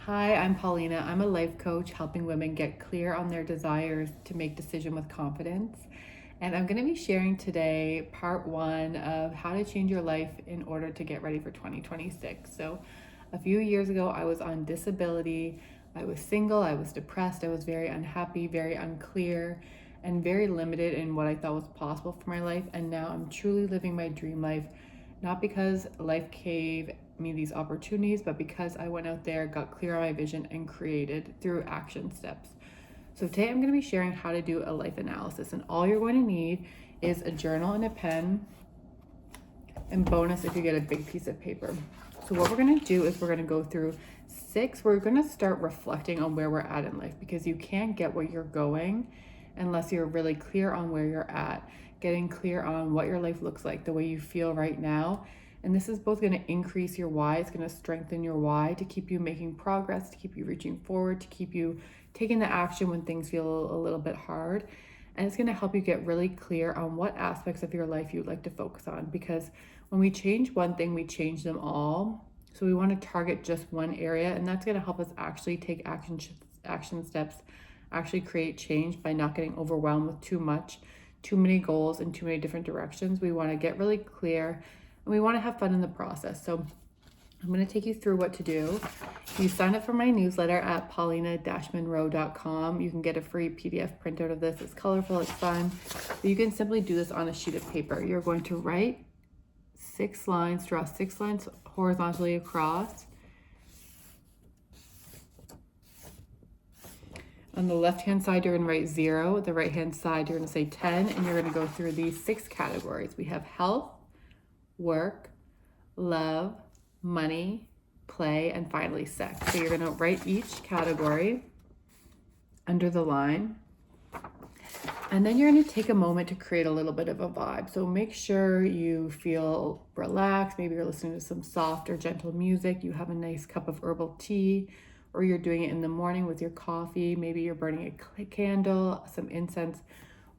Hi, I'm Paulina. I'm a life coach helping women get clear on their desires to make decision with confidence. And I'm going to be sharing today part one of how to change your life in order to get ready for 2026. So, a few years ago, I was on disability. I was single, I was depressed, I was very unhappy, very unclear, and very limited in what I thought was possible for my life. And now I'm truly living my dream life, not because life gave me these opportunities, but because I went out there, got clear on my vision, and created through action steps. So today I'm going to be sharing how to do a life analysis, and all you're going to need is a journal and a pen, and bonus if you get a big piece of paper. So what we're going to do is we're going to go through we're going to start reflecting on where we're at in life, because you can't get where you're going unless you're really clear on where you're at, getting clear on what your life looks like, the way you feel right now. And this is both going to increase your why, it's going to strengthen your why to keep you making progress, to keep you reaching forward, to keep you taking the action when things feel a little bit hard. And it's going to help you get really clear on what aspects of your life you'd like to focus on, because when we change one thing, we change them all. So we want to target just one area, and that's going to help us actually take action steps, actually create change by not getting overwhelmed with too many goals in too many different directions. We want to get really clear, and we want to have fun in the process. So I'm going to take you through what to do. If you sign up for my newsletter at paulina-monroe.com, you can get a free PDF printout of this. It's colorful, it's fun. But you can simply do this on a sheet of paper. You're going to write 6 lines, draw 6 lines horizontally across. On the left-hand side, you're going to write 0. The right-hand side, you're going to say 10, and you're going to go through these 6 categories. We have health, work, love, money, play, and finally sex. So you're going to write each category under the line. And then you're going to take a moment to create a little bit of a vibe. So make sure you feel relaxed. Maybe you're listening to some soft or gentle music. You have a nice cup of herbal tea, or you're doing it in the morning with your coffee. Maybe you're burning a candle, some incense.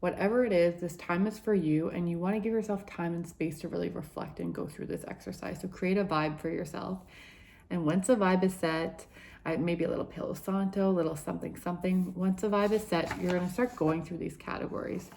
Whatever it is, this time is for you, and you want to give yourself time and space to really reflect and go through this exercise. So create a vibe for yourself. And once the vibe is set, maybe a little Palo Santo, a little something. Once the vibe is set, you're going to start going through these categories.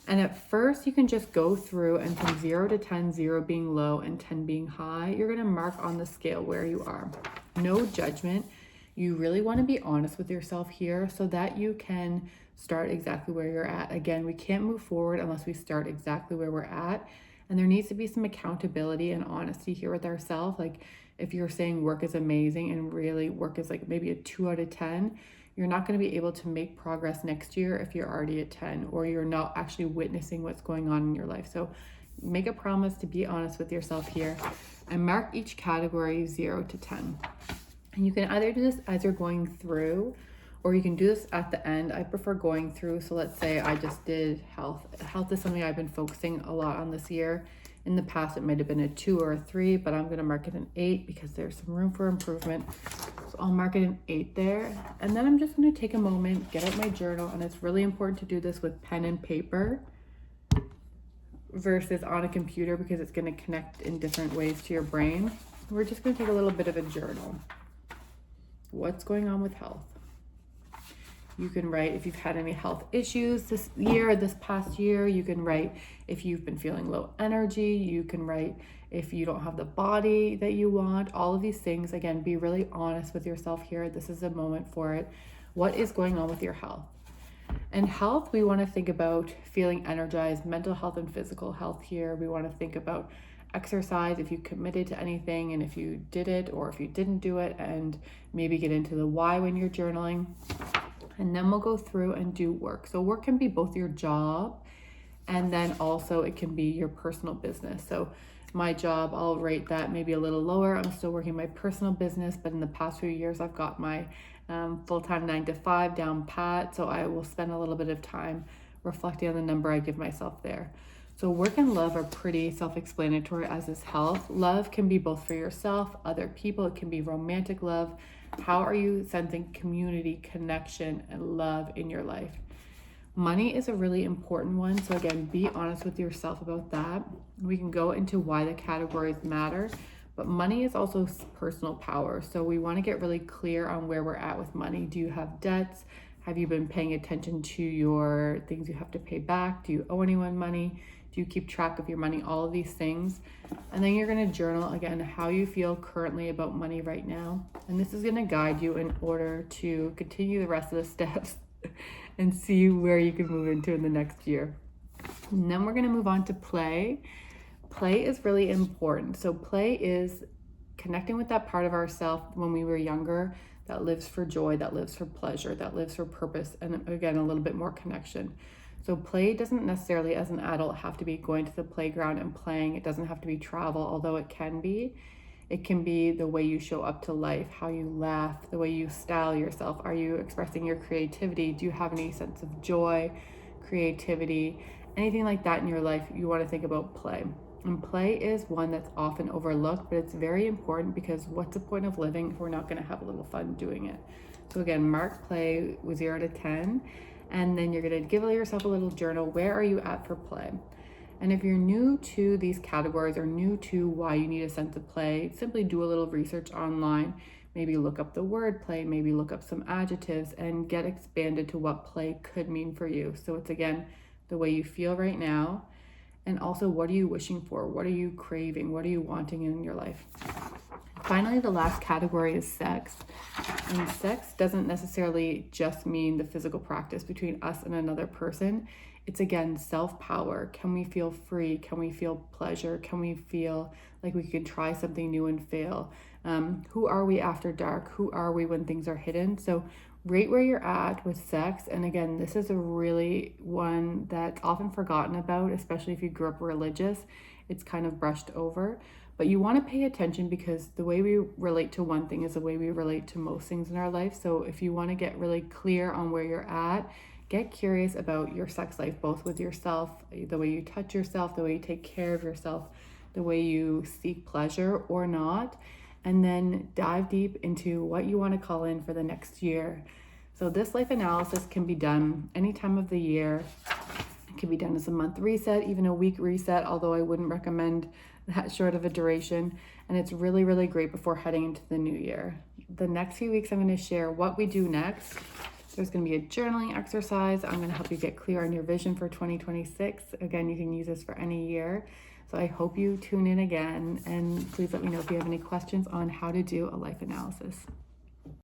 And at first, you can just go through, and from 0 to 10, 0 being low and 10 being high, you're going to mark on the scale where you are. No judgment. You really want to be honest with yourself here so that you can start exactly where you're at. Again, we can't move forward unless we start exactly where we're at. And there needs to be some accountability and honesty here with ourselves. Like, if you're saying work is amazing and really work is like maybe a 2 out of 10, you're not going to be able to make progress next year if you're already at 10, or you're not actually witnessing what's going on in your life. So make a promise to be honest with yourself here and mark each category 0 to 10. And you can either do this as you're going through, or you can do this at the end. I prefer going through. So let's say I just did health. Health is something I've been focusing a lot on this year. In the past, it might have been a 2 or a 3, but I'm going to mark it an 8 because there's some room for improvement. So I'll mark it an 8 there. And then I'm just going to take a moment, get out my journal. And it's really important to do this with pen and paper versus on a computer, because it's going to connect in different ways to your brain. We're just going to take a little bit of a journal. What's going on with health? You can write if you've had any health issues this year, this past year. You can write if you've been feeling low energy. You can write if you don't have the body that you want. All of these things, again, be really honest with yourself here. This is a moment for it. What is going on with your health? And health, we want to think about feeling energized, mental health and physical health here. We want to think about exercise, if you committed to anything and if you did it or if you didn't do it, and maybe get into the why when you're journaling. And then we'll go through and do work. So work can be both your job, and then also it can be your personal business. So my job, I'll rate that maybe a little lower. I'm still working my personal business, but in the past few years, I've got my full-time 9 to 5 down pat. So I will spend a little bit of time reflecting on the number I give myself there. So work and love are pretty self-explanatory, as is health. Love can be both for yourself, other people. It can be romantic love. How are you sensing community, connection, and love in your life? Money is a really important one. So again, be honest with yourself about that. We can go into why the categories matter, But money is also personal power. So we want to get really clear on where we're at with money. Do you have debts? Have you been paying attention to your things you have to pay back? Do you owe anyone money? Do you keep track of your money? All of these things. And then you're going to journal again how you feel currently about money right now. And this is going to guide you in order to continue the rest of the steps and see where you can move into in the next year. And then we're going to move on to play. Play is really important. So play is connecting with that part of ourselves when we were younger that lives for joy, that lives for pleasure, that lives for purpose, and again, a little bit more connection. So play doesn't necessarily, as an adult, have to be going to the playground and playing. It doesn't have to be travel, although it can be. It can be the way you show up to life, how you laugh, the way you style yourself. Are you expressing your creativity? Do you have any sense of joy, creativity, anything like that in your life? You want to think about play. And play is one that's often overlooked, but it's very important because what's the point of living if we're not going to have a little fun doing it? So again, mark play with 0 to 10, and then you're going to give yourself a little journal. Where are you at for play? And if you're new to these categories or new to why you need a sense of play, simply do a little research online. Maybe look up the word play, maybe look up some adjectives and get expanded to what play could mean for you. So it's again, the way you feel right now. And also, what are you wishing for? What are you craving? What are you wanting in your life? Finally, the last category is sex. And sex doesn't necessarily just mean the physical practice between us and another person. It's again, self-power. Can we feel free? Can we feel pleasure? Can we feel like we can try something new and fail? Who are we after dark? Who are we when things are hidden? So rate where you're at with sex. And again, this is a really one that's often forgotten about, especially if you grew up religious. It's kind of brushed over. But you want to pay attention because the way we relate to one thing is the way we relate to most things in our life. So if you want to get really clear on where you're at, get curious about your sex life, both with yourself, the way you touch yourself, the way you take care of yourself, the way you seek pleasure or not, and then dive deep into what you want to call in for the next year. So this life analysis can be done any time of the year. It can be done as a month reset, even a week reset, although I wouldn't recommend that short of a duration. And it's really, really great before heading into the new year. The next few weeks, I'm going to share what we do next. There's going to be a journaling exercise. I'm going to help you get clear on your vision for 2026. Again, you can use this for any year. So I hope you tune in again, and please let me know if you have any questions on how to do a life analysis.